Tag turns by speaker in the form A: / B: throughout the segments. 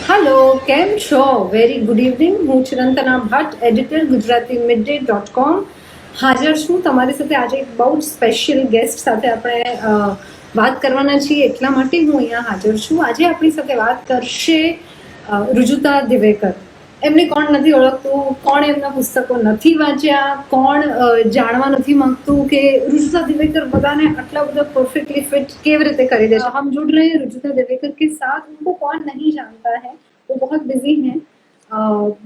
A: Hello, કેમ છો? Very good evening. હું ચિરંતના ભટ્ટ, એડિટર ગુજરાતી midday.com હાજર છું તમારી સાથે. આજે એક બહુ જ સ્પેશિયલ ગેસ્ટ સાથે આપણે વાત કરવાના છીએ, એટલા માટે હું અહીંયા હાજર છું. આજે આપણી સાથે વાત કરશે રુજુતા દિવેકર. એમને કોણ નથી ઓળખતું, કોણ એમના પુસ્તકો નથી વાંચ્યા, કોણ જાણવા નથી માંગતું કે રુજુતા दिवेकर बधाने आटला બધા परफेक्टली फिट કેવી રીતે કરી દે છે. हम जुड़ रहे हैं रुजुता दिवेकर के साथ. उनको कौन नहीं जानता है, वो बहुत बिजी हैं,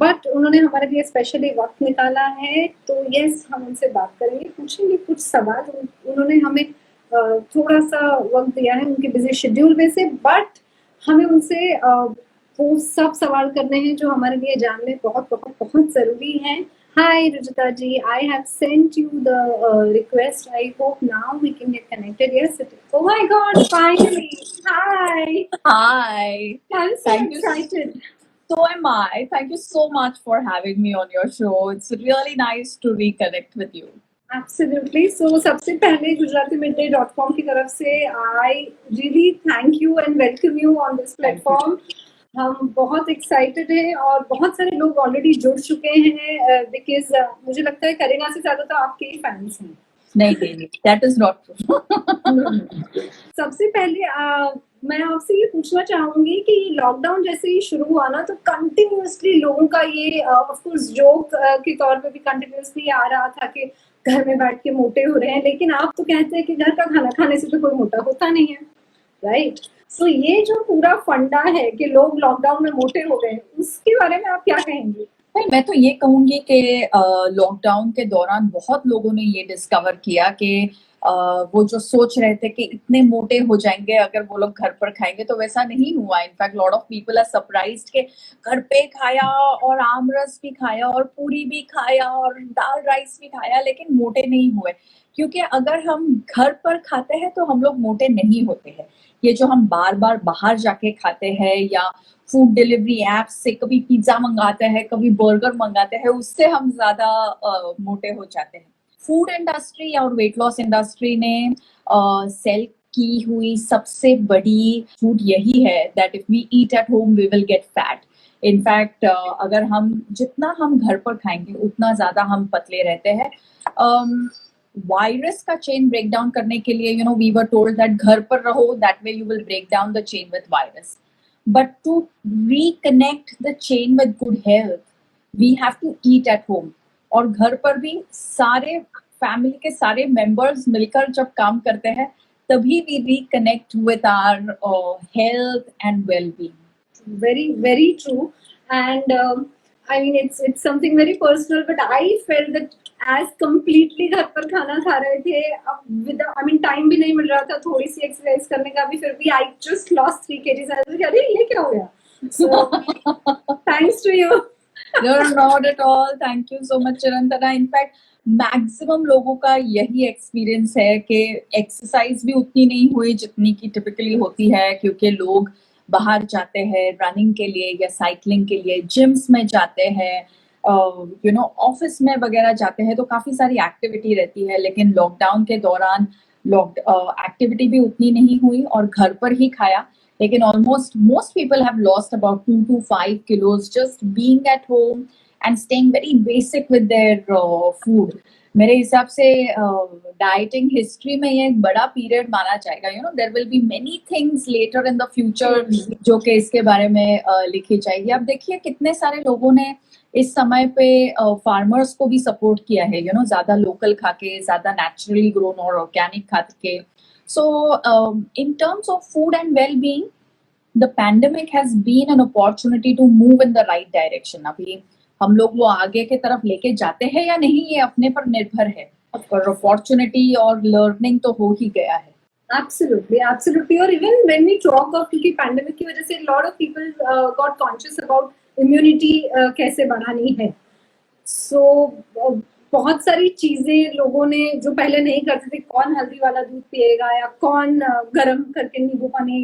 A: बट उन्होंने हमारे लिए स्पेशली वक्त निकाला है. तो यस, हम उनसे बात करेंगे, पूछेंगे कुछ सवाल. उन्होंने हमें थोड़ा सा वक्त दिया है उनके बिजी शेड्यूल में से, बट हमें उनसे वो सब सवाल करने हैं जो हमारे लिए जानने बहुत बहुत बहुत जरूरी हैं. Hi Rujita ji, I have sent you the request. I hope now we can get connected. Yes, it is. Oh my God, finally! Hi!
B: Hi.
A: I'm so
B: Thank you.
A: excited.
B: So am I. Thank you so much for having me on your show. It's really nice to reconnect with you.
A: Absolutely. So सबसे पहले gujaratymidday.com की तरफ से I really thank you and welcome you on this platform. हम बहुत excited हैं और बहुत सारे लोग ऑलरेडी जुड़ चुके हैं बिकॉज मुझे लगता है करीना से ज्यादा तो आपके ही फैंस हैं.
B: नहीं, that is not true.
A: सबसे पहले मैं आपसे ये पूछना चाहूंगी कि लॉकडाउन जैसे ही शुरू हुआ ना, तो कंटिन्यूअसली लोगों का ये ऑफ कोर्स जोक के तौर पे भी कंटिन्यूअसली आ रहा था कि घर में बैठ के मोटे हो रहे हैं, लेकिन आप तो कहते हैं कि घर का खाना खाने से तो कोई मोटा होता नहीं है, राइट? सो ये जो पूरा फंडा है कि लोग लॉकडाउन में मोटे हो गए, उसके बारे में आप क्या कहेंगे?
B: नहीं, मैं तो ये कहूंगी कि लॉकडाउन के दौरान बहुत लोगों ने ये डिस्कवर किया कि वो जो सोच रहे थे कि इतने मोटे हो जाएंगे अगर वो लोग घर पर खाएंगे, तो वैसा नहीं हुआ. In fact lot of people are surprised के घर पे खाया और आमरस भी खाया और पूरी भी खाया और दाल राइस भी खाया, लेकिन मोटे नहीं हुए. क्योंकि अगर हम घर पर खाते हैं तो हम लोग मोटे नहीं होते हैं. ये जो हम बार बार बाहर जाके खाते हैं या फूड डिलीवरी ऐप से कभी पिज्जा मंगाते हैं, कभी बर्गर मंगाते हैं, उससे हम ज्यादा मोटे हो जाते हैं. फूड इंडस्ट्री और वेट लॉस इंडस्ट्री ने सेल की हुई सबसे बड़ी झूठ यही है that if we eat at home we will get fat. In fact अगर हम जितना हम घर पर खाएंगे उतना ज्यादा हम पतले रहते हैं. वायरस का चेन ब्रेक डाउन करने के लिए वी वर टोल्ड दैट घर पर रहो, that way you will break down the chain with virus. But to reconnect the chain with good health, we have to eat at home. और घर पर भी सारे फैमिली के सारे मेंबर्स मिलकर जब काम करते हैं तभी we reconnect with our health and well-being.
A: Very, very true. And I mean, it's something very personal, but I felt that as completely घर पर खाना खा रहे थे, अब I mean टाइम भी नहीं मिल रहा था थोड़ी सी एक्सरसाइज करने का भी, फिर भी I just lost 3 kgs. अरे ये क्या हो गया? So thanks to you.
B: No, not at all. Thank you so much, Chirantana. In fact, maximum लोगों का यही एक्सपीरियंस है कि एक्सरसाइज भी उतनी नहीं हुई जितनी की टिपिकली होती है, क्योंकि लोग बाहर जाते हैं रनिंग के लिए या साइकिलिंग के लिए, जिम्स में जाते हैं, ऑफिस में वगैरह जाते हैं, तो काफी सारी एक्टिविटी रहती है. लेकिन लॉकडाउन के दौरान एक्टिविटी भी उतनी नहीं हुई और घर पर ही खाया. लेकिन most people have lost about 2 to 5 kilos just being at home and staying very basic with their food. मेरे हिसाब से डाइटिंग हिस्ट्री में ये एक बड़ा पीरियड माना जाएगा. There will be many things later in the future जो कि इसके बारे में लिखी जाएगी. अब देखिए कितने सारे लोगों ने इस समय पे फार्मर्स को भी सपोर्ट किया है, ज्यादा लोकल खा के, ज्यादा नेचुरली ग्रोन और ऑर्गेनिक खा के. So, in terms of food and well-being, the pandemic has been an opportunity to move in the right direction. अभी हम लोग वो आगे के तरफ लेके जाते हैं या नहीं, ये अपने पर निर्भर है. पर अपॉर्चुनिटी और लर्निंग तो हो ही गया है.
A: Absolutely, absolutely. और even when we talk of क्योंकि पैंडेमिक की वजह से lot of people got conscious about immunity कैसे बढ़ानी है. So बहुत सारी चीजें लोगों ने जो पहले नहीं करते थे, कौन हल्दी वाला दूध पिएगा या कौन गर्म करके नींबू पानी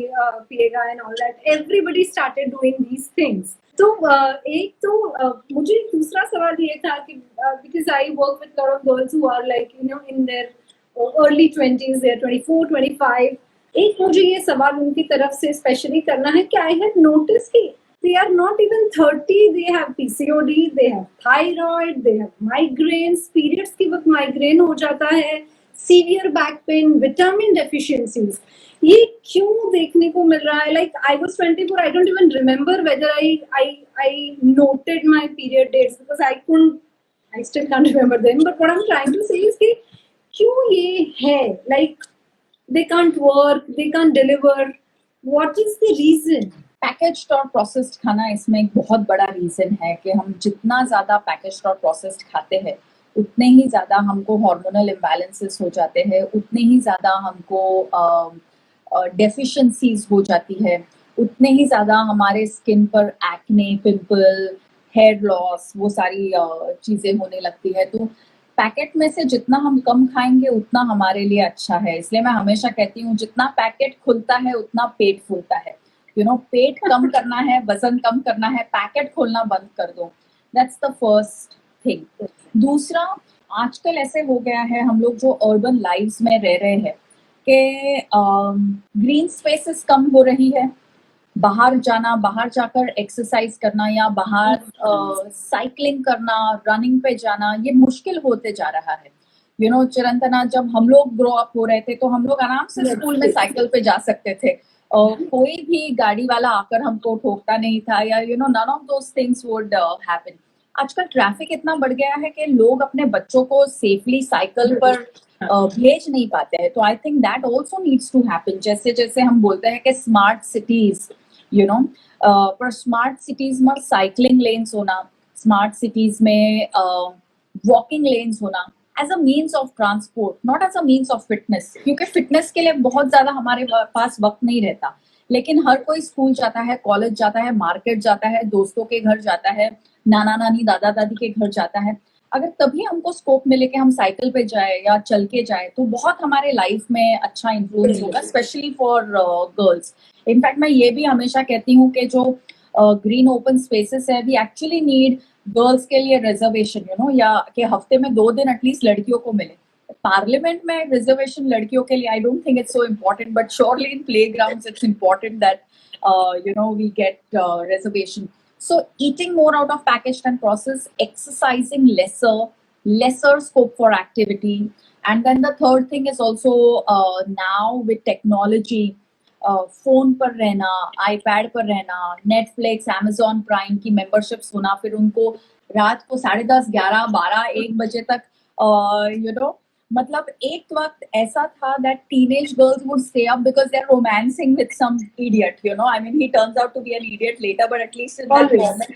A: पिएगा and all that, everybody started doing these things. तो एक तो मुझे दूसरा सवाल ये था कि because I work with lot of girls who are like in their early 20s, their 24, 25. एक मुझे ये सवाल उनकी तरफ से स्पेशली करना है कि आई हैव नोटिस कि they are not even 30, they have PCOD, they have thyroid, they have migraines, periods के वक्त migraine हो जाता है, severe back pain, vitamin deficiencies. ये क्यों देखने को मिल रहा है? Like I was 24, I don't even remember whether I noted my period dates because I still can't remember them. But what I'm trying to say is कि क्यों ये है? Like they can't work, they can't deliver. What is the reason?
B: Packaged और processed खाना इसमें एक बहुत बड़ा रीजन है कि हम जितना ज्यादा पैकेज्ड और प्रोसेस्ड खाते हैं उतने ही ज्यादा हमको हार्मोनल इम्बैलेंसेस हो जाते हैं, उतने ही ज्यादा हमको डेफिशिएंसीज हो जाती है, उतने ही ज्यादा हमारे स्किन पर एक्ने, पिंपल, हेयर लॉस, वो सारी चीजें होने लगती है। तो पैकेट में से जितना हम कम खाएंगे उतना हमारे लिए अच्छा है। इसलिए मैं हमेशा कहती हूँ जितना पैकेट खुलता है उतना पेट फूलता है। पेट कम करना है, वजन कम करना है, पैकेट खोलना बंद कर दो। That's the first thing. दूसरा, आजकल ऐसे हो गया है हम लोग जो अर्बन लाइव्स में रह रहे हैं कि ग्रीन स्पेसेस कम हो रही है। बाहर जाना, बाहर जाकर एक्सरसाइज करना या बाहर साइकिलिंग करना, रनिंग पे जाना, ये मुश्किल होते जा रहा है। चिरंतना, जब हम लोग ग्रो अप हो रहे थे तो हम लोग आराम से स्कूल में साइकिल पे जा सकते थे और कोई भी गाड़ी वाला आकर हमको ठोकता नहीं था या none of those things would happen. आजकल ट्रैफिक इतना बढ़ गया है कि लोग अपने बच्चों को सेफली साइकिल पर भेज नहीं पाते हैं। तो I think that also needs to happen. जैसे जैसे हम बोलते हैं कि स्मार्ट सिटीज, पर स्मार्ट सिटीज में साइकिलिंग लेन्स होना, स्मार्ट सिटीज में वॉकिंग लेन्स होना as a means of transport, not as a means of fitness. क्योंकि फिटनेस के लिए बहुत ज्यादा हमारे पास वक्त नहीं रहता, लेकिन हर कोई स्कूल जाता है, कॉलेज जाता है, मार्केट जाता है, दोस्तों के घर जाता है, नाना नानी दादा दादी के घर जाता है। अगर तभी हमको स्कोप मिले कि हम साइकिल पे जाए या चल के जाए तो बहुत हमारे लाइफ में अच्छा इन्फ्लुएंस होगा, स्पेशली फॉर गर्ल्स। इनफैक्ट मैं ये भी हमेशा कहती हूँ कि जो ग्रीन ओपन स्पेसेस है, वी एक्चुअली नीड गर्ल्स के लिए रिजर्वेशन, या कि हफ्ते में 2 दिन एटलीस्ट लड़कियों को मिले। पार्लियामेंट में रिजर्वेशन लड़कियों के लिए I don't think it's so important, but surely in playgrounds it's important that we get reservation. So eating more out of packaged and processed, exercising lesser scope for activity. And then the third thing is also now with technology, phone पर रहना, iPad पर रहना, Netflix, Amazon prime की memberships होना, फिर उनको रात को 10:30, 11, 12, 1 बजे तक मतलब एक वक्त ऐसा था that teenage girls would stay up because they're romancing with some idiot, I mean, he turns out to be an idiot later, but at least in that moment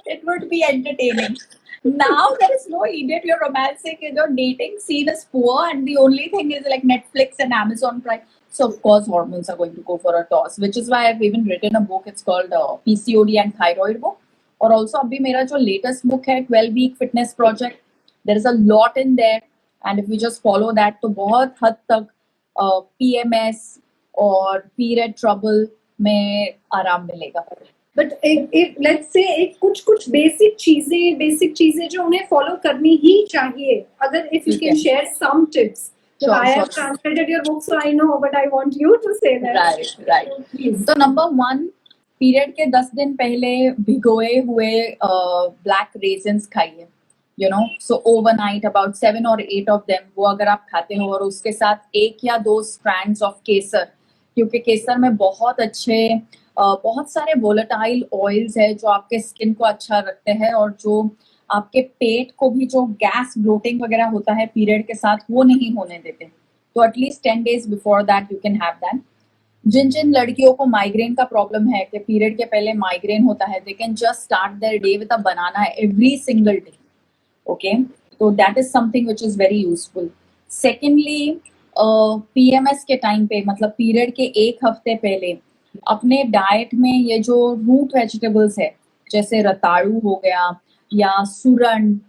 B: it would be entertaining. Now there is no idiot, you're romancing, your dating scene is poor and the only thing is like Netflix and Amazon Prime. So of course hormones are going to go for a toss, which is why I've even written a book. It's called PCOD and Thyroid book. और also अभी मेरा जो latest book है 12-week fitness project, there is a lot in there and if we just follow that तो बहुत हद तक PMS और period trouble में आराम मिलेगा।
A: बट लेट्स से कुछ बेसिक चीजें जो उन्हें फॉलो करनी ही चाहिए, अगर if you can share some tips. I have translated your book, so I know, but I want you to say that.
B: Right. So number 1, period के 10 दिन पहले भिगोए हुए ब्लैक रेजन्स खाइए, so overnight about 7 or 8 of them, वो अगर आप खाते हो और उसके साथ 1 या 2 strands of केसर, क्योंकि केसर में बहुत सारे वोलेटाइल ऑयल्स है जो आपके स्किन को अच्छा रखते हैं और जो आपके पेट को भी जो गैस ब्लोटिंग वगैरह होता है पीरियड के साथ वो नहीं होने देते। तो at least 10 days before that you can have that. जिन लड़कियों को माइग्रेन का प्रॉब्लम है कि पीरियड के पहले माइग्रेन होता है, they can just start their day with a banana every single day. Okay, तो that is something which is very useful. Secondly, PMS के टाइम पे, मतलब पीरियड के 1 हफ्ते पहले अपने डाइट में ये जो रूट वेजिटेबल्स है जैसे रताड़ू हो गया या सुरन,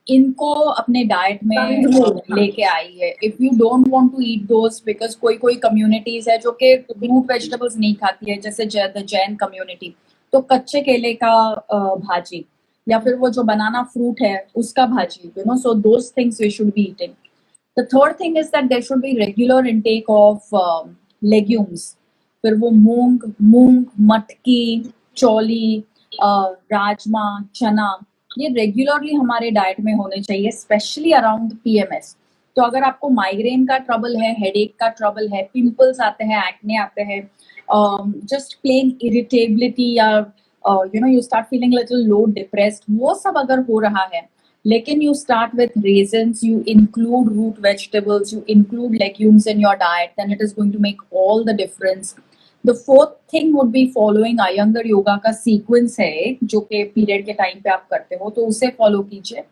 B: इनको अपने डाइट में लेके आई है। If you don't want to eat those, because कोई कम्युनिटीज है जो कि रूट वेजिटेबल्स नहीं खाती है, जैसे द जैन कम्युनिटी, तो कच्चे केले का भाजी या फिर वो जो बनाना फ्रूट है उसका भाजी, so those things we should be eating. The third thing is that there should be regular intake of legumes, फिर वो मूंग, मटकी, चौली, राजमा, चना, ये रेगुलरली हमारे डाइट में होने चाहिए, स्पेशली अराउंड पीएमएस। तो अगर आपको माइग्रेन का ट्रबल है, हेडेक का ट्रबल है, पिंपल्स आते हैं, एक्ने आते हैं, जस्ट प्लेन इरिटेबिलिटी या you start feeling little low, depressed, वो सब अगर हो रहा है, लेकिन you start with raisins, you include root vegetables, you include legumes in your diet, then it is going to make all the difference. The fourth thing would be following Iyengar yoga का sequence है जो कि period के time पे आप करते हो, तो उसे फॉलो कीजिए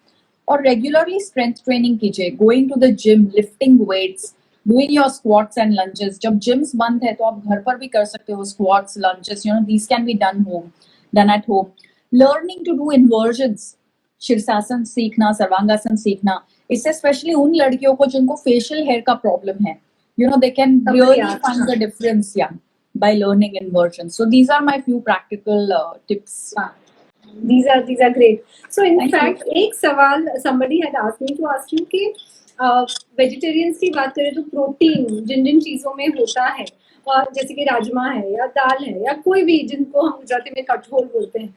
B: और रेगुलरली स्ट्रेंथ ट्रेनिंग कीजिए, going to the gym, lifting weights, doing your squats and lunges. जब जिम्स बंद है तो आप घर पर भी कर सकते हो squats, lunges, these can be done at home. Learning to do inversions, शीर्षासन सीखना, सर्वांगासन सीखना, इससे स्पेशली उन लड़कियों को जिनको फेशियल हेयर का प्रॉब्लम है, they can really find the difference by learning inversions. So these are my few practical tips.
A: These are great. So in
B: Thank
A: fact, एक सवाल somebody had asked me to ask you कि vegetarians की बात करें तो protein जिन जिन चीजों में होता है, और जैसे कि राजमा है या दाल है या कोई भी जिनको हम गुजराती में कठोल बोलते हैं,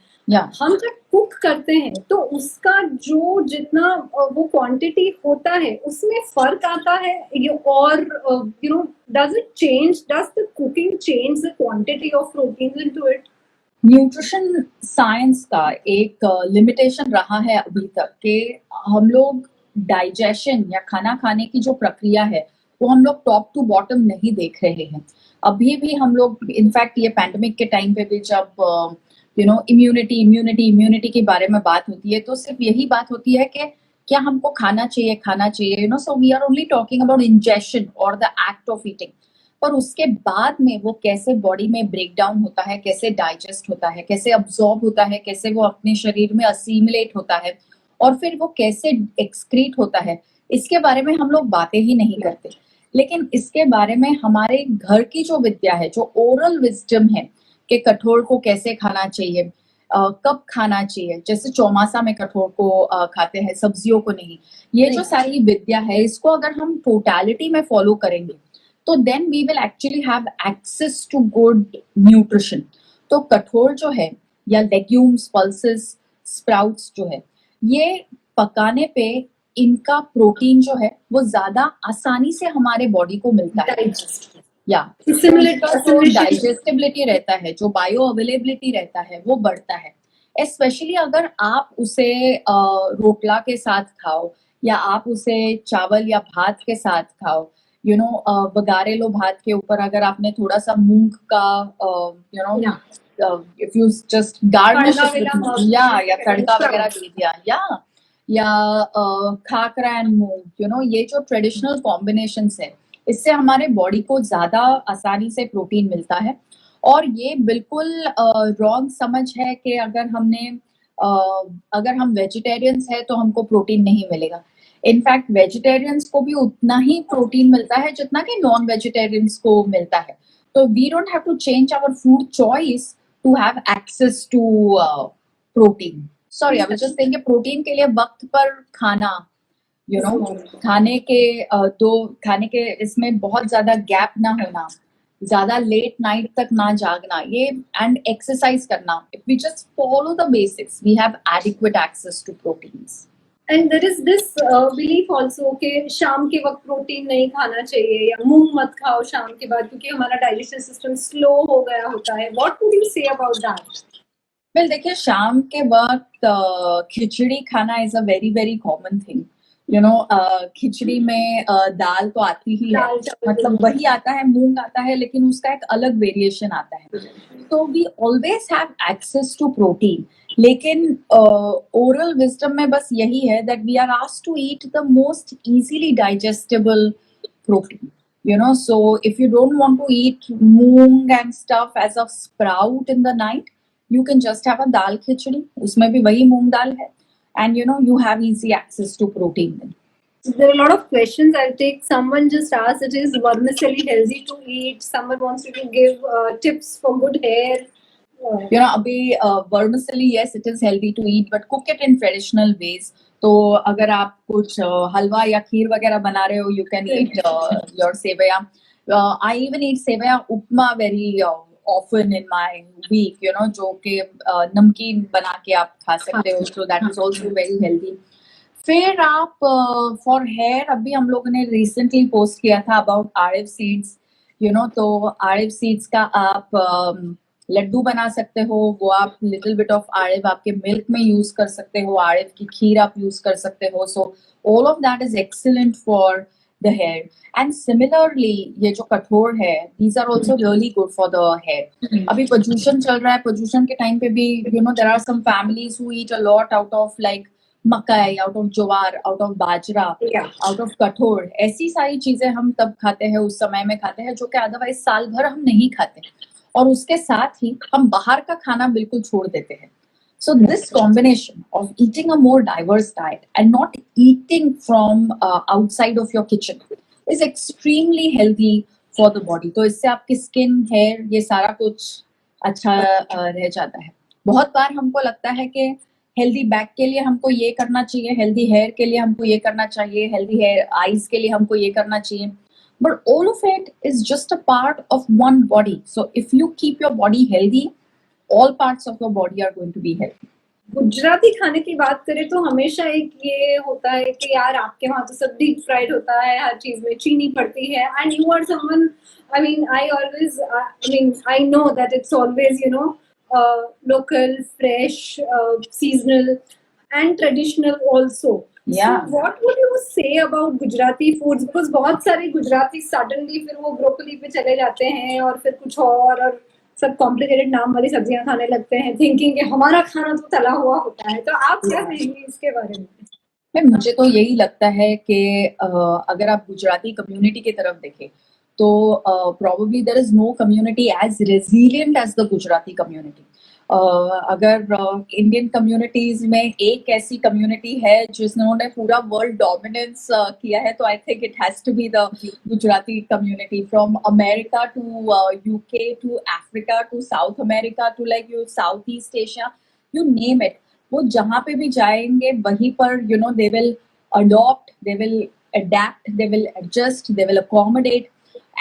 A: हम जब कुक करते हैं तो उसका जो जितना वो क्वांटिटी होता है उसमें फर्क आता है, और does it change, does the cooking change the quantity of protein into it?
B: Nutrition science का एक लिमिटेशन रहा है अभी तक कि हम लोग डाइजेशन या खाना खाने की जो प्रक्रिया है वो हम लोग टॉप टू बॉटम नहीं देख रहे हैं। अभी भी हम लोग, इनफैक्ट ये पैंडेमिक के टाइम पे भी जब इम्यूनिटी के बारे में बात होती है तो सिर्फ यही बात होती है कि क्या हमको खाना चाहिए, so we are only talking about ingestion और द एक्ट ऑफ ईटिंग। पर उसके बाद में वो कैसे बॉडी में ब्रेक डाउन होता है, कैसे डाइजेस्ट होता है, कैसे अब्सॉर्ब होता है, कैसे वो अपने शरीर में असीमिलेट होता है और फिर वो कैसे एक्सक्रीट होता है, इसके बारे में हम लोग बातें ही नहीं करते। लेकिन इसके बारे में हमारे घर की जो विद्या है, जो ओरल विजडम है कि कठोल को कैसे खाना चाहिए, कब खाना चाहिए, जैसे चौमासा में कठोल को खाते हैं, सब्जियों को नहीं, ये जो सारी विद्या है इसको अगर हम टोटलिटी में फॉलो करेंगे तो then we will actually have access to good nutrition. तो कठोल जो है या लेग्यूम्स, पल्सेस, स्प्राउट्स जो है, ये पकाने पे इनका प्रोटीन जो है वो ज्यादा आसानी से हमारे बॉडी को मिलता है, जो डाइजेस्टिबिलिटी रहता है, जो बायो अवेलेबिलिटी रहता है वो बढ़ता है। स्पेशली अगर आप उसे रोटला के साथ खाओ या आप उसे चावल या भात के साथ खाओ, बघारे लो भात के ऊपर अगर आपने थोड़ा सा मूंग का if you just garnish या तड़का वगैरह दे दिया, या खाकरा एंड मूंग, ये जो ट्रेडिशनल कॉम्बिनेशंस है इससे हमारे बॉडी को ज्यादा आसानी से प्रोटीन मिलता है। और ये बिल्कुल रॉन्ग समझ है कि अगर हम वेजिटेरियंस है तो हमको प्रोटीन नहीं मिलेगा। इनफैक्ट वेजिटेरियंस को भी उतना ही प्रोटीन मिलता है जितना कि नॉन वेजिटेरियंस को मिलता है। तो we don't have to change our food choice to have access to protein. Sorry, I was just saying protein के लिए वक्त पर खाना, खाने के इसमें बहुत ज्यादा गैप ना होना, ज्यादा लेट नाइट तक ना जागना, ये एंड एक्सरसाइज करना, if we just follow the basics we have adequate access to proteins.
A: And there is this belief also कि शाम के वक्त प्रोटीन नहीं खाना चाहिए या मूंग मत खाओ शाम के बाद क्योंकि हमारा डाइजेस्टिव सिस्टम स्लो हो गया होता है। What would you say about that?
B: Well, देखिए, शाम के वक्त खिचड़ी खाना is a very very common thing. Khichdi में दाल तो आती ही है, मतलब वही आता है, मूंग आता है, लेकिन उसका एक अलग वेरिएशन आता है। तो we always have access to protein. लेकिन ओरल विजडम में बस यही है that we are asked to eat the most easily digestible protein. So if you don't want to eat moong and stuff as a sprout in the night, you can just have a dal khichdi, उसमें भी वही मूंग दाल है, and you have easy access to protein then.
A: There are a lot of questions I'll take. Someone just asked, it is vermicelli healthy to eat? Someone wants you to give tips for good hair.
B: अभी vermicelli, yes, it is healthy to eat, but cook it in traditional ways. तो अगर आप कुछ हलवा या खीर वगैरह बना रहे हो, you can eat your सेवया. I even eat सेवया उपमा very often in my week, you know, जो कि नमकीन बना के आप खा सकते हो, so that is also very healthy. फिर आप फॉर हेयर अभी हम लोगों ने रिसेंटली पोस्ट किया था about RF seeds, you know, तो आरएफ सीड्स का आप लड्डू बना सकते हो, वो आप लिटिल बिट ऑफ आरएफ आपके मिल्क में यूज कर सकते हो, आरएफ की खीर आप यूज कर सकते हो, so all of that is excellent for the hair. And similarly ये जो कठोर है, these are also really good for the hair. अभी पोल्यूशन चल रहा है, पोल्यूशन के टाइम पे भी you know there are some families who eat a lot out of like makai, out of jowar, out of bajra, out of कठोर. ऐसी सारी चीजें हम तब खाते हैं, उस समय में खाते हैं, जो कि अदरवाइज साल भर हम नहीं खाते. और उसके साथ ही हम बाहर का खाना बिल्कुल छोड़ देते हैं. So this combination of eating a more diverse diet and not eating from outside of your kitchen is extremely healthy for the body. तो इससे आपकी स्किन, हेयर, ये सारा कुछ अच्छा रह जाता है. बहुत बार हमको लगता है कि हेल्दी बैक के लिए हमको ये करना चाहिए, हेल्दी हेयर के लिए हमको ये करना चाहिए, हेल्दी हेयर आईज के लिए हमको ये करना चाहिए. But all of it is just a part of one body. So if you keep your body healthy, all parts of your body are going to be healthy.
A: Gujarati खाने की बात करें तो हमेशा एक ये होता है कि यार आपके वहाँ तो सब डीप फ्राइड होता है, हर चीज में चीनी पड़ती है. And you are someone, I mean I know that it's always you know local, fresh, seasonal and traditional also.
B: Yeah.
A: So what would you say about Gujarati foods? Because बहुत सारे Gujarati suddenly फिर वो ब्रोकली पे चले जाते हैं और फिर कुछ और सब कॉम्प्लिकेटेड नाम वाली सब्जियां खाने लगते हैं, थिंकिंग कि हमारा खाना तो तला हुआ होता है. तो आप क्या कहेंगे इसके बारे में?
B: मुझे तो यही लगता है कि अगर आप गुजराती कम्युनिटी की तरफ देखें तो probably there is no community as resilient as the Gujarati community. अगर इंडियन कम्युनिटीज में एक ऐसी कम्युनिटी है जिन्होंने पूरा वर्ल्ड डोमिनेंस किया है, तो I think it has to be the Gujarati community. From America to UK to Africa to South America to like you South East Asia, you name it, वो जहाँ पे भी जाएंगे वहीं पर you know they will adopt, they will adapt, they will adjust, they will accommodate.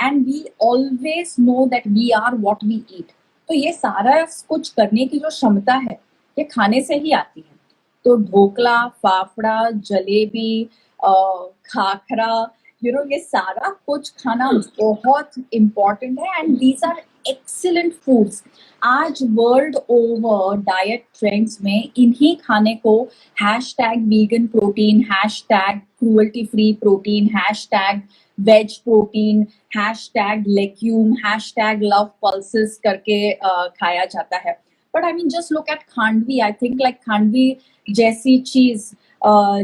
B: And we always know that we are what we eat. तो ये सारा कुछ करने की जो क्षमता है ये खाने से ही आती है. तो ढोकला, फाफड़ा, जलेबी, खाखरा, यू नो, ये सारा कुछ खाना बहुत इम्पोर्टेंट है. And these are excellent foods. आज वर्ल्ड ओवर डाइट ट्रेंड्स में इन्हीं खाने को hashtag vegan protein, hashtag cruelty free protein, hashtag veg protein, hashtag legume, hashtag love pulses करके खाया जाता है. But I mean just look at khandvi. I think like khandvi जैसी चीज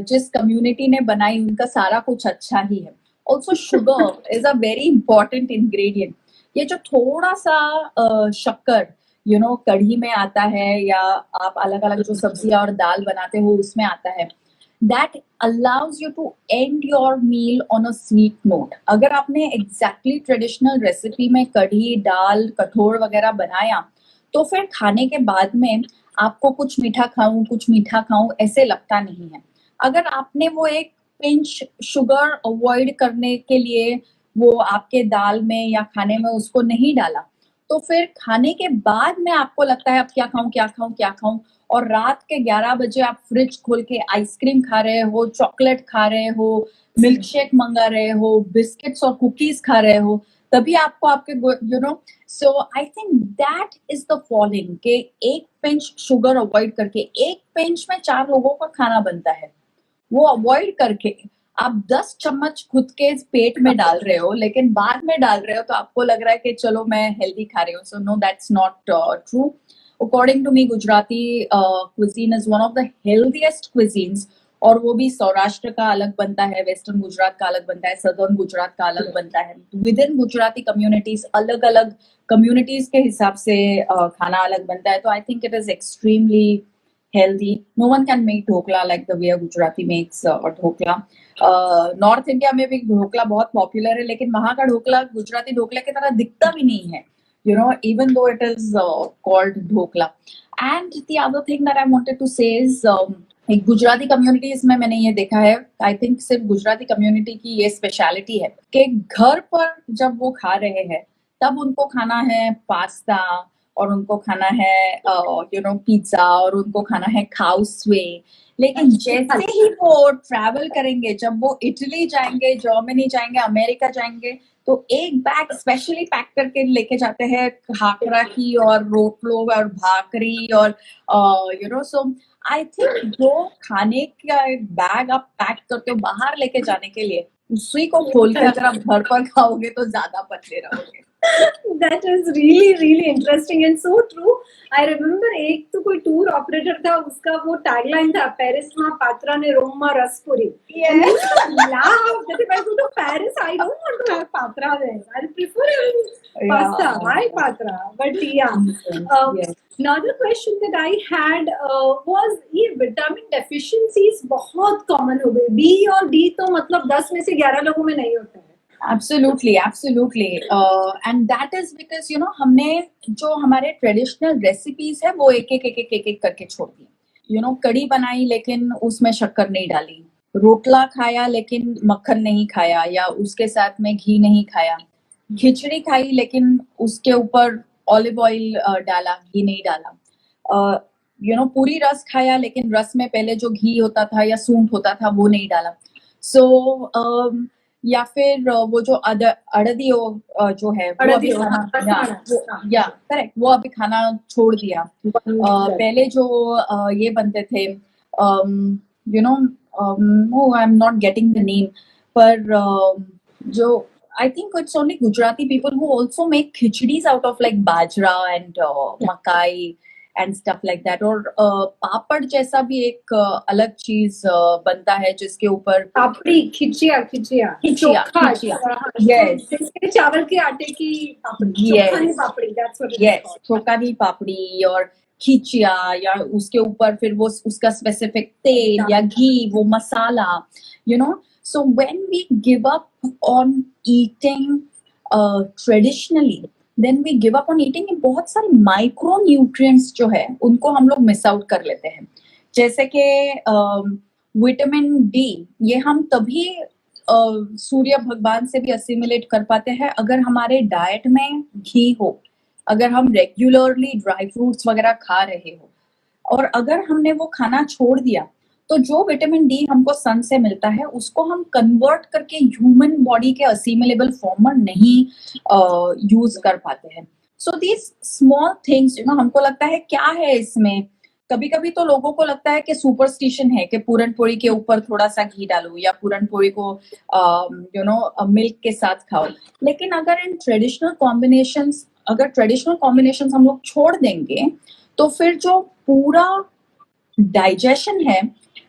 B: जिस कम्युनिटी ने बनाई उनका सारा कुछ अच्छा ही है. Also sugar is a very important ingredient. ये जो थोड़ा सा शक्कर यू नो कढ़ी में आता है या आप अलग अलग जो सब्जियां और दाल बनाते हो उसमें आता है, that allows you to end your meal on a sweet note. अगर आपने exactly traditional recipe में कढ़ी, दाल, कठोर वगैरह बनाया तो फिर खाने के बाद में आपको कुछ मीठा खाऊं ऐसे लगता नहीं है. अगर आपने वो एक पिंच शुगर अवॉइड करने के लिए वो आपके दाल में या खाने में उसको नहीं डाला, तो फिर खाने के बाद में आपको लगता है अब क्या खाऊं. और रात के 11 बजे आप फ्रिज खोल के आइसक्रीम खा रहे हो, चॉकलेट खा रहे हो, मिल्क शेक मंगा रहे हो, बिस्किट्स और कुकीज खा रहे हो, तभी आपको आपके you know. So I think that is the following के एक पिंच शुगर अवॉइड करके, एक पिंच में 4 लोगों का खाना बनता है, वो अवॉइड करके आप 10 चम्मच खुद के पेट में डाल रहे हो, लेकिन बाद में डाल रहे हो तो आपको लग रहा है कि चलो मैं हेल्दी खा रही हूँ. So no, that's not true. According to me, Gujarati cuisine is one of the healthiest cuisines. और वो भी सौराष्ट्र का अलग बनता है, वेस्टर्न गुजरात का अलग बनता है, सदर्न गुजरात का अलग बनता है. विद इन गुजराती कम्युनिटीज अलग अलग कम्युनिटीज के हिसाब से खाना अलग बनता है. तो I think it is extremely healthy. No one can make dhokla like the way a Gujarati makes dhokla. North India में भी ढोकला बहुत पॉपुलर है, लेकिन वहां का ढोकला गुजराती ढोकले की तरह दिखता भी नहीं है, you know, even though it is called dhokla. And the other thing that I wanted to say is एक गुजराती कम्युनिटीज में मैंने ये देखा है, आई थिंक सिर्फ गुजराती कम्युनिटी की ये स्पेशलिटी है कि घर पर जब वो खा रहे हैं तब उनको खाना है पास्ता, और उनको खाना है पिज्जा, और उनको खाना है खाउस्वे। लेकिन जैसे ही वो ट्रैवल करेंगे, जब वो इटली जाएंगे, जर्मनी जाएंगे, अमेरिका जाएंगे, तो एक बैग स्पेशली पैक करके लेके जाते हैं खाकरा की और रोटलो और भाकरी और सो आई थिंक जो खाने का एक बैग आप पैक करते हो बाहर लेके जाने के लिए, उसी को खोल के अगर आप घर पर खाओगे तो ज्यादा पतले रहोगे।
A: That is really really interesting and so true. I remember एक तो कोई टूर ऑपरेटर था, उसका वो टैगलाइन था, पेरिस में पात्रा ने, रोम में Raspuri. And you used to laugh that if I go to Paris, I don't want to have patra there. I'll prefer having pasta. Why patra? But yeah.
B: Yes.
A: Another question that I had was ये vitamin deficiencies बहुत common हो गई. B और D तो मतलब 10 में से 11 लोगों में नहीं होता है.
B: Absolutely, absolutely. And that is because हमने जो हमारे ट्रेडिशनल रेसिपीज है वो एक करके छोड़ दी. कड़ी बनाई लेकिन उसमें शक्कर नहीं डाली, रोटला खाया लेकिन मक्खन नहीं खाया या उसके साथ में घी नहीं खाया, खिचड़ी खाई लेकिन उसके ऊपर ऑलिव ऑयल डाला, घी नहीं डाला. पूरी रस खाया लेकिन रस में पहले जो घी होता था या सूंठ होता था वो नहीं डाला. सो या फिर वो जो अड़दियो जो है वो अभी खाना, या करेक्ट, वो अभी खाना छोड़ दिया. पहले जो ये बनते थे, I am not getting the name, पर जो I think it's only Gujarati people who also make khichdi's out of like bajra and makai and stuff like that. और पापड़ जैसा भी एक अलग चीज बनता है जिसके ऊपर
A: पापड़ी, खिचिया,
B: yes,
A: चावल के आटे की पापड़ी,
B: yes,
A: papdi, that's what it
B: yes,
A: is called.
B: Chokhani पापड़ी और खिचिया, या उसके ऊपर फिर वो उसका स्पेसिफिक तेल या घी, वो मसाला, So when we give up on eating traditionally, then we give up on eating बहुत सारे माइक्रोन्यूट्रिएंट्स जो है उनको हम लोग मिस आउट कर लेते हैं. जैसे कि विटामिन डी, ये हम तभी सूर्य भगवान से भी असिमिलेट कर पाते हैं अगर हमारे डाइट में घी हो, अगर हम रेगुलरली ड्राई फ्रूट्स वगैरह खा रहे हो, और अगर हमने वो खाना छोड़ दिया तो जो विटामिन डी हमको सन से मिलता है उसको हम कन्वर्ट करके ह्यूमन बॉडी के असिमिलेबल फॉर्म में नहीं यूज कर पाते हैं. सो दीज स्मॉल थिंग्स हमको लगता है क्या है इसमें. कभी कभी तो लोगों को लगता है कि सुपरस्टिशन है कि पूरन पोड़ी के ऊपर थोड़ा सा घी डालो या पूरन पोड़ी को मिल्क के साथ खाओ. लेकिन अगर इन ट्रेडिशनल कॉम्बिनेशंस हम लोग छोड़ देंगे तो फिर जो पूरा डाइजेशन है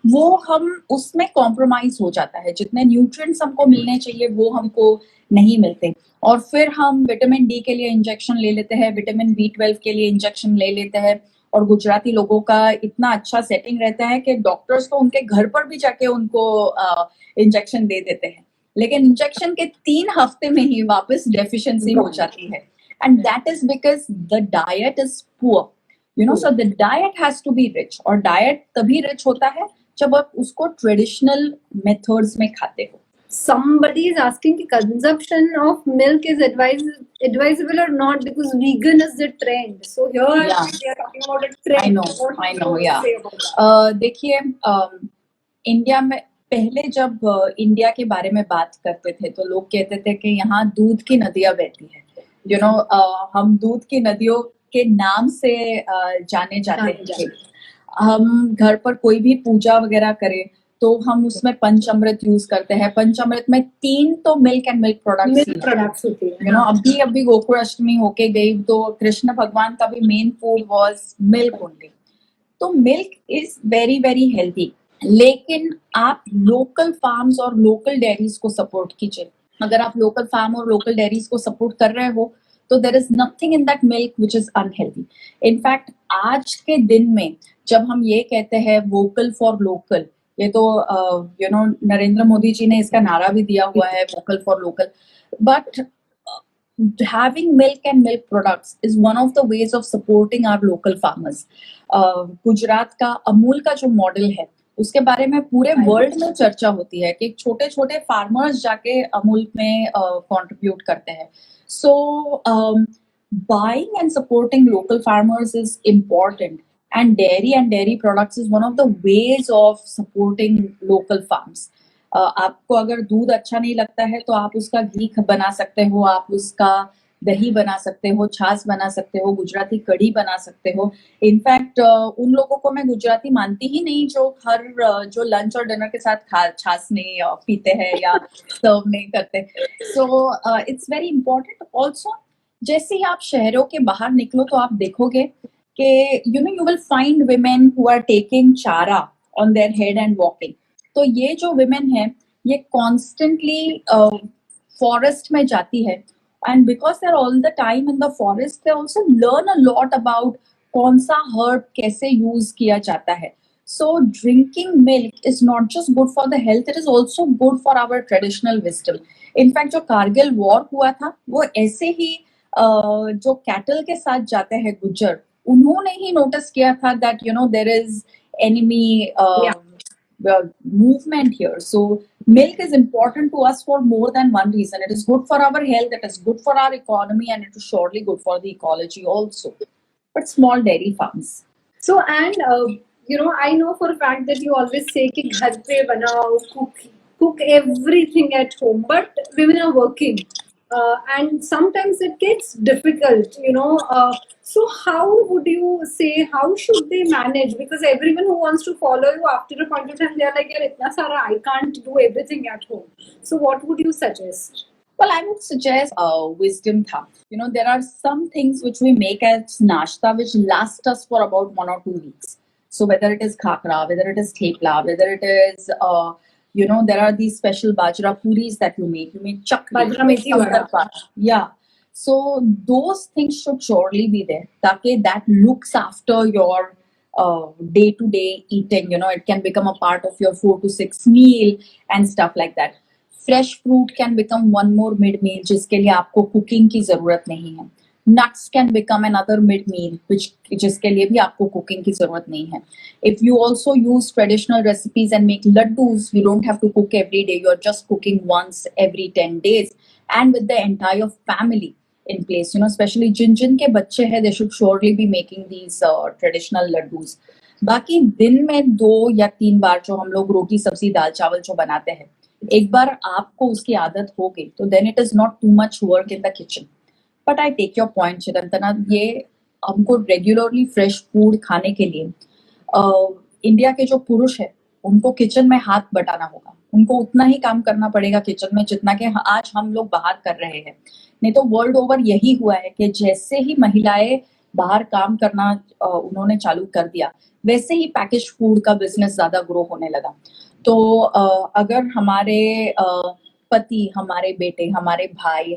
B: वो हम उसमें कॉम्प्रोमाइज हो जाता है. जितने न्यूट्रिएंट्स हमको मिलने चाहिए वो हमको नहीं मिलते, और फिर हम विटामिन डी के लिए इंजेक्शन ले लेते हैं, विटामिन B12 के लिए इंजेक्शन ले लेते हैं. और गुजराती लोगों का इतना अच्छा सेटिंग रहता है कि डॉक्टर्स तो उनके घर पर भी जाके उनको इंजेक्शन दे देते हैं, लेकिन इंजेक्शन के 3 हफ्ते में ही वापस डेफिशिएंसी हो जाती है. And that is because the diet is poor. So the diet has to be rich, और डाइट तभी रिच होता है जब आप उसको ट्रेडिशनल मेथड्स में खाते हो.
A: Somebody is asking the consumption of milk is advisable or not because vegan is the trend. So here we are talking about a trend.
B: I know, yeah. देखिए, इंडिया में पहले जब इंडिया के बारे में बात करते थे तो लोग कहते थे कि यहाँ दूध की नदियां बहती है. हम दूध की नदियों के नाम से जाने जाते थे. हम घर पर कोई भी पूजा वगैरह करें तो हम उसमें पंचामृत यूज करते हैं. पंचामृत में 3 तो मिल्क एंड मिल्क प्रोडक्ट्स होते हैं. अभी गोकुल अष्टमी होके गई तो कृष्ण भगवान का भी main food was milk only. तो milk is very very healthy, लेकिन आप लोकल फार्म्स और लोकल डेयरीज को सपोर्ट कीजिए. अगर आप लोकल फार्म और लोकल डेयरीज को सपोर्ट कर रहे हो तो there is nothing in that milk which is unhealthy. In fact आज के दिन में जब हम ये कहते हैं वोकल फॉर लोकल, ये तो नरेंद्र मोदी जी ने इसका नारा भी दिया हुआ है, vocal for local, but having milk and milk products is one of the ways of supporting our local farmers. Gujarat का अमूल का जो मॉडल है उसके बारे में पूरे वर्ल्ड में चर्चा होती है कि छोटे छोटे फार्मर्स जाके अमूल में कंट्रीब्यूट करते हैं. सो buying and supporting local farmers is important, and dairy products is one of the ways of supporting local farms. आपको अगर दूध अच्छा नहीं लगता है तो आप उसका घी बना सकते हो, आप उसका दही बना सकते हो, छाछ बना सकते हो, गुजराती कढ़ी बना सकते हो. इनफैक्ट उन लोगों को मैं गुजराती मानती ही नहीं जो लंच और डिनर के साथ छाछ नहीं पीते हैं या सर्व नहीं करते. So it's very important. Also जैसे ही आप शहरों के बाहर निकलो तो आप देखोगे कि you will find women who are taking चारा on their head and walking. तो ये जो women है ये कॉन्स्टेंटली फॉरेस्ट में जाती है, and because they're all the time in the forest they also learn a lot about कौन सा herb कैसे यूज किया जाता है. So drinking milk is not just good for the health, it is also good for our traditional wisdom. In fact जो Kargil war हुआ था वो ऐसे ही जो कैटल के साथ जाते हैं गुज्जर, उन्होंने ही नोटिस किया था that there is enemy movement here. So milk is important to us for more than one reason. It is good for our health, it is good for our economy, and it is surely good for the ecology also. But small dairy farms.
A: So and I know for a fact that you always say कि घर पे बनाओ, cook everything at home, but women are working. And sometimes it gets difficult, so how would you say, how should they manage? Because everyone who wants to follow you, after a point of time they are like, yaar itna sara, I can't do everything at home. So what would you suggest?
B: Well, I would suggest wisdom tha. There are some things which we make as nashta which last us for about 1 or 2 weeks. So whether it is khakra, whether it is thepla, whether it is there are these special bajra puris that you make chakli,
A: bajra methi vada.
B: Yeah. So those things should surely be there, ताकि that looks after your day-to-day eating. It can become a part of your 4 to 6 meal and stuff like that. Fresh fruit can become one more mid meal जिसके लिए आपको cooking की जरूरत नहीं है. Nuts can become another mid meal जिसके लिए भी आपको cooking की जरूरत नहीं है. If you also use traditional recipes and make laddus, you don't have to cook every day. You're just cooking once every 10 days, and with the entire family in place. Especially जिन के बच्चे हैं, they should surely be making these traditional laddus. बाकी दिन में 2 या 3 बार जो हम लोग रोटी सब्जी दाल चावल जो बनाते हैं, एक बार आपको उसकी आदत हो गई तो then it is not too much work in the kitchen. But I take your point, चिरंतना. ये हमको रेगुलरली फ्रेश फूड खाने के लिए इंडिया के जो पुरुष है उनको किचन में हाथ बटाना होगा. उनको उतना ही काम करना पड़ेगा किचन में जितना कि आज हम लोग बाहर कर रहे हैं. नहीं तो वर्ल्ड ओवर यही हुआ है कि जैसे ही महिलाएं बाहर काम करना उन्होंने चालू कर दिया, वैसे ही पैकेज फूड का बिजनेस ज्यादा ग्रो होने लगा. तो अगर हमारे पति, हमारे बेटे, हमारे भाई,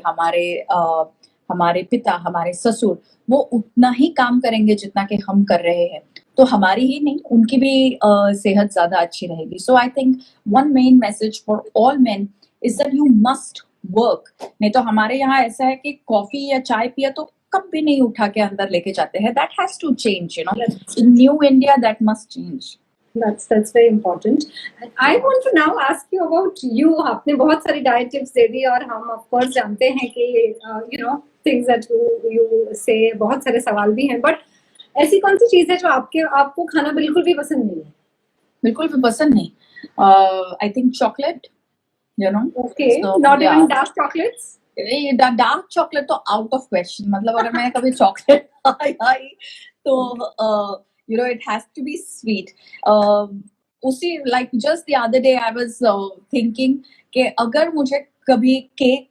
B: हमारे पिता, हमारे ससुर वो उतना ही काम करेंगे जितना कि हम कर रहे हैं, तो हमारी ही नहीं उनकी भी सेहत ज्यादा अच्छी रहेगी. So I think one main message for all men is that you must work. नहीं तो हमारे यहाँ ऐसा है कि कॉफी या चाय पिया तो कब भी नहीं उठा के अंदर लेके जाते हैं. That has to change. In new India that must change.
A: That's very important. And I want to now ask you about you. आपने बहुत सारी डाइट टिप्स दे दी और हम ऑफ कोर्स जानते हैं कि things that you say, बहुत सारे सवाल भी हैं, बट ऐसी कौन सी चीज है जो आपको खाना बिल्कुल भी पसंद नहीं है?
B: बिल्कुल भी पसंद नहीं. I think chocolate.
A: Okay. So, not even dark chocolates.
B: Dark chocolate तो आउट ऑफ क्वेश्चन. मतलब अगर मैं कभी चॉकलेट आई तो it has to be sweet. उसी like just the other day I was thinking कि अगर मुझे कभी केक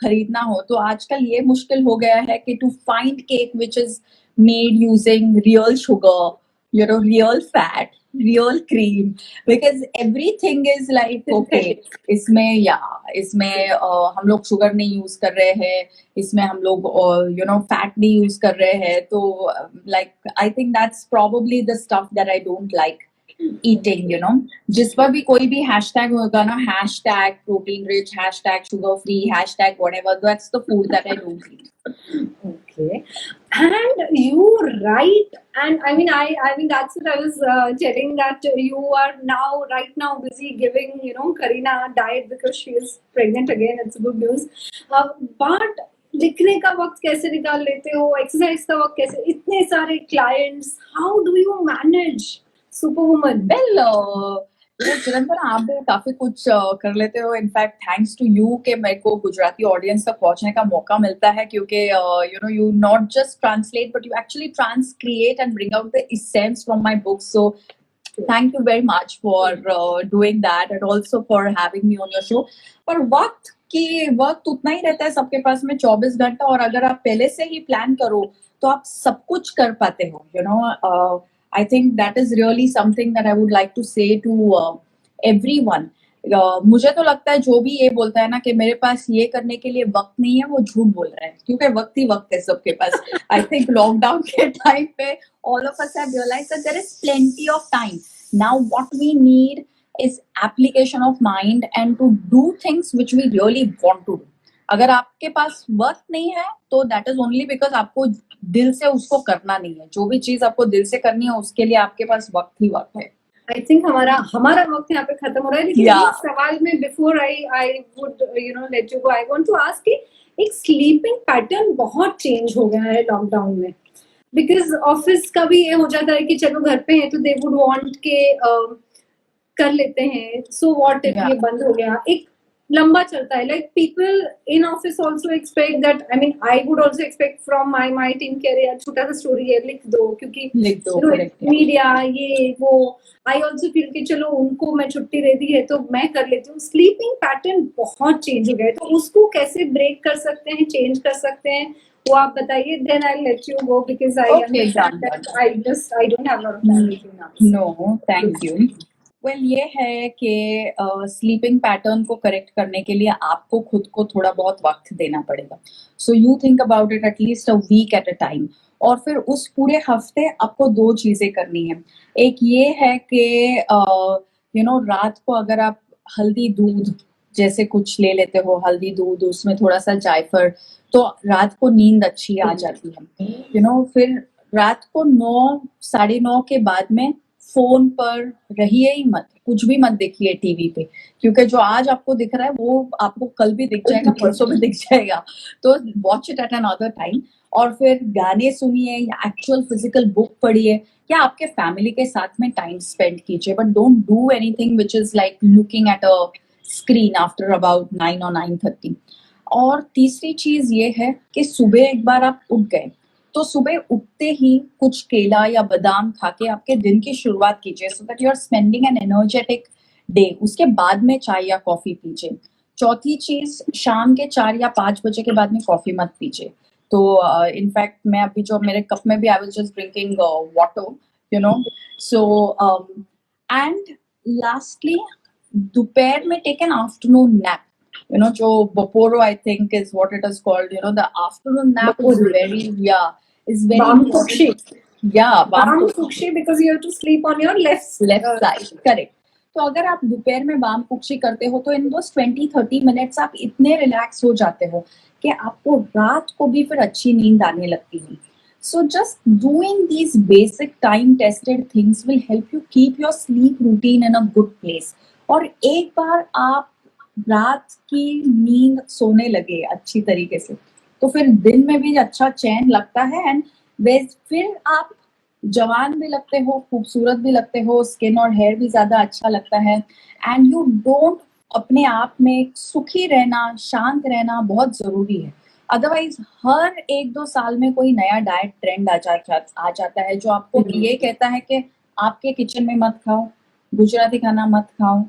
B: खरीदना हो तो आजकल ये मुश्किल हो गया है कि to find cake which is made using real sugar, real fat, real cream, because everything is like okay इसमें हम लोग शुगर नहीं यूज कर रहे हैं, इसमें हम लोग फैट नहीं यूज कर रहे हैं. तो like I think that's probably the stuff that I don't like eating. जिस पर भी कोई भी हैशटैग होगा ना, hashtag protein rich, hashtag sugar free, hashtag whatever, that's the food that I don't eat.
A: Okay. Okay. And you write, and I mean that's what I was telling, that you are right now busy giving, Karina diet because she is pregnant again. It's good news. But लिखने का वक्त कैसे निकाल लेते हो, exercise का वक्त कैसे, इतने सारे clients, how do you manage superwoman?
B: Well Chirantan, आप भी काफी कुछ कर लेते हो. इनफैक्ट थैंक्स टू यू के मेरे को गुजराती ऑडियंस तक पहुंचने का मौका मिलता है, क्योंकि you not just translate but you actually transcreate and bring out the essence from my book. So thank you very much for doing that and also for having me on your show. पर वक्त उतना ही रहता है सबके पास में, 24 घंटा, और अगर आप पहले से ही प्लान करो तो आप सब कुछ कर पाते हो. I think that is really something that I would like to say to everyone. मुझे तो लगता है जो भी ये बोलता है ना कि मेरे पास ये करने के लिए वक्त नहीं है, वो झूठ बोल रहा है, क्योंकि वक्त ही वक्त है सबके पास. आई थिंक लॉकडाउन के टाइम पे all of us have realized that there is plenty of time. Now what we need is application of mind and to do things which we really want to do. अगर आपके पास वक्त नहीं है तो that is only because आपको दिल से उसको करना नहीं है. जो भी चीज आपको दिल से करनी है उसके लिए आपके पास वक्त ही वक्त है.
A: आई थिंक हमारा वक्त यहाँ पे खत्म हो रहा है, लेकिन एक सवाल में before I would let you go, I want to ask कि एक स्लीपिंग पैटर्न बहुत चेंज हो गया है लॉकडाउन में, बिकॉज ऑफिस का भी ये हो जाता है कि चलो घर पे है तो दे वुड वांट के कर लेते हैं, सो व्हाट इफ ये बंद हो गया. एक लंबा चलता है, like people in office also expect that, I mean I would also expect from my team के यार छोटा सा स्टोरी है लिख दो, क्योंकि मीडिया ये वो, आई ऑल्सो फील कि चलो उनको मैं छुट्टी दे दी है तो मैं कर लेती हूँ. स्लीपिंग पैटर्न बहुत चेंज हो गया है, तो उसको कैसे ब्रेक कर सकते हैं, चेंज कर सकते हैं, वो आप बताइए. Then I let you go because I don't have lot of time.
B: No, thank you. Well ये है कि स्लीपिंग पैटर्न को करेक्ट करने के लिए आपको खुद को थोड़ा बहुत वक्त देना पड़ेगा. So you think about it at least a week at a time, और फिर उस पूरे हफ्ते आपको 2 चीजें करनी है. एक ये है कि रात को अगर आप हल्दी दूध जैसे कुछ ले लेते हो, हल्दी दूध उसमें थोड़ा सा जायफल, तो रात को नींद अच्छी आ जाती है. फिर रात को 9, 9:30 के बाद में फोन पर रहिए ही मत, कुछ भी मत देखिए टीवी पे, क्योंकि जो आज आपको दिख रहा है वो आपको कल भी दिख जाएगा, परसों भी दिख जाएगा. तो watch it at another time. और फिर गाने सुनिए या एक्चुअल फिजिकल बुक पढ़िए या आपके फैमिली के साथ में टाइम स्पेंड कीजिए, but don't do anything which is like looking at a screen after about 9 or 9:30. और तीसरी चीज ये है कि सुबह एक बार आप उठ गए तो सुबह उठते ही कुछ केला या बादाम खा के आपके दिन की शुरुआत कीजिए, so that you are spending an energetic day. उसके बाद में चाय या कॉफी पीजिए. चौथी चीज, शाम के 4 या 5 बजे के बाद में कॉफी मत पीजिए. तो इनफैक्ट मैं अभी जो मेरे कप में भी आई was just drinking water, so and lastly दोपहर में टेक एन आफ्टरनून नैप. जो Boporo, I think is what it is called. The afternoon nap is very important. Yeah,
A: Bam Kukshi, because you have to sleep on your left
B: side. Correct. तो अगर आप दोपहर में balm Kukshi करते हो तो इन दोस 20-30 minutes आप इतने रिलैक्स हो जाते हो कि आपको रात को भी फिर अच्छी नींद आने लगती है. So just doing these basic time tested things will help you keep your sleep routine in a good place. और एक बार आप रात की नींद सोने लगे अच्छी तरीके से तो फिर दिन में भी अच्छा चैन लगता है, एंड फिर आप जवान भी लगते हो, खूबसूरत भी लगते हो, स्किन और हेयर भी ज्यादा अच्छा लगता है, एंड यू डोंट, अपने आप में सुखी रहना, शांत रहना बहुत जरूरी है. अदरवाइज हर 1-2 साल में कोई नया डाइट ट्रेंड आ जाता है जो आपको ये कहता है कि आपके किचन में मत खाओ, गुजराती खाना मत खाओ,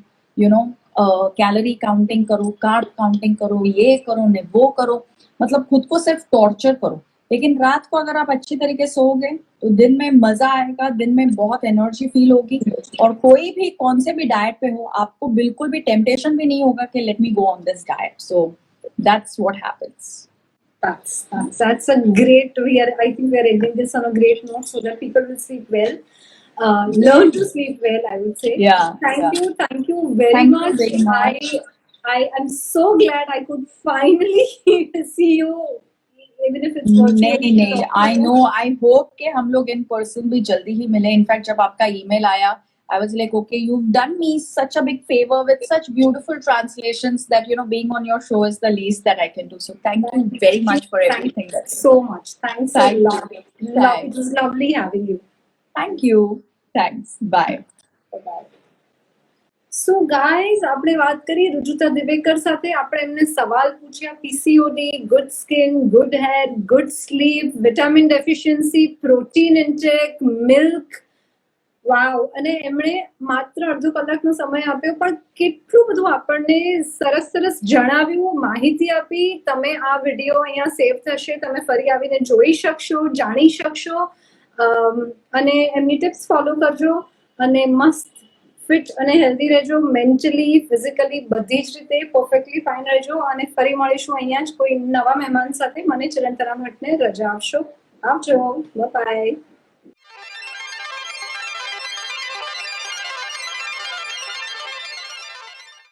B: कैलोरी काउंटिंग करो, कार्ब काउंटिंग करो, ये करो ने वो करो, मतलब खुद को सिर्फ टॉर्चर करो. लेकिन रात को अगर आप अच्छी तरीके से सोओगे तो दिन में मजा आएगा, दिन में बहुत एनर्जी फील होगी, और कोई भी कौन से भी डाइट पे हो आपको बिल्कुल भी टेम्पटेशन भी नहीं होगा कि let me go on this diet. So that's what happens.
A: That's a great. I think we are ending this on a great note so that people will sleep well. Learn to sleep well, I would say.
B: Yeah.
A: Thank you very much. I am so glad I could finally see you even if it's virtual.
B: नहीं, I know, I hope कि हम लोग in person भी जल्दी ही मिले. In fact जब आपका email आया, I was like, okay, you've done me such a big favor with such beautiful translations that, you know, being on your show is the least that I can do. So thank you very much for everything.
A: Thank you so much. Thanks a
B: Thank
A: lot.
B: you.
A: It was lovely having you.
B: Thank you. Thanks. Bye.
A: Bye. So guys, આપણે વાત કરી રુજુતા દિવેકર સાથે. આપણે એમને સવાલ પૂછ્યા PCOD, good skin, good hair, good sleep, vitamin deficiency, protein intake, milk. Wow. અને એમણે માત્ર અડધો કલાકનો સમય આપ્યો, પણ કેટલું બધું આપણને સરસ જણાવ્યું, માહિતી આપી. તમે આ વિડીયો અહીંયા સેવ થશે, તમે ફરી આવીને જોઈ શકશો, જાણી શકશો. અને એમની ટિપ્સ ફોલો કરજો અને મસ્ત ફિટ અને હેલ્ધી રહેજો. મેન્ટલી, ફિઝિકલી, બધી જ રીતે પરફેક્ટલી ફાઇન રહેજો. અને ફરી મળીશું અહીંયા જ કોઈ નવા મહેમાન સાથે. મને ચિરંતના ભટ્ટને રજા આપશો. આવજો. બાય.